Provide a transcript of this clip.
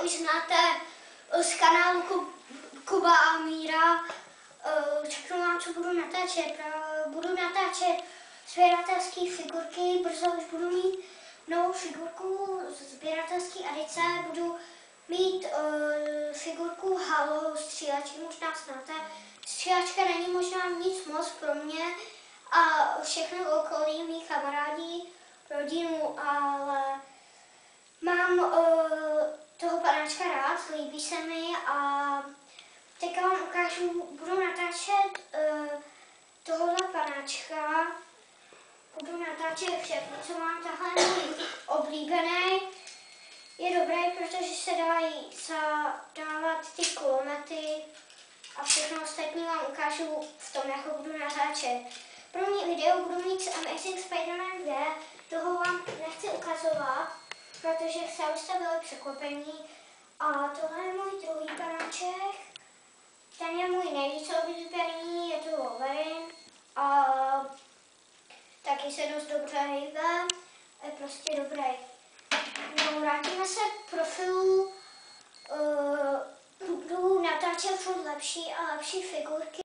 už znáte z kanálu Kuba a Míra. Řeknu vám, co budu natáčet. Budu natáčet sběratelské figurky, brzo už budu mít novou figurku sběratelské edice, budu mít figurku Halo, střílečky, možná znáte. Střílečka není možná nic moc pro mě a všechno okolí, mých kamarádí, rodinu, ale mám toho panáčka rád, líbí se mi a teďka vám ukážu, budu natáčet tohohle panáčka, budu natáčet všechno, co mám, tahle můj oblíbený. Je dobrý, protože se dají dávat ty kulomety a všechno ostatní vám ukážu v tom, jak ho budu natáčet. První video budu mít s Amazing Spider-Man 2, toho vám nechci ukazovat, protože chci, abyste byli překvapení. A tohle je můj druhý panáček, ten je můj nejvíc oblíbený, je to Wolverine a taky se dost dobře hejbe, je prostě dobrý. No, vrátíme se k profilu, budu natáčet furt lepší a lepší figurky.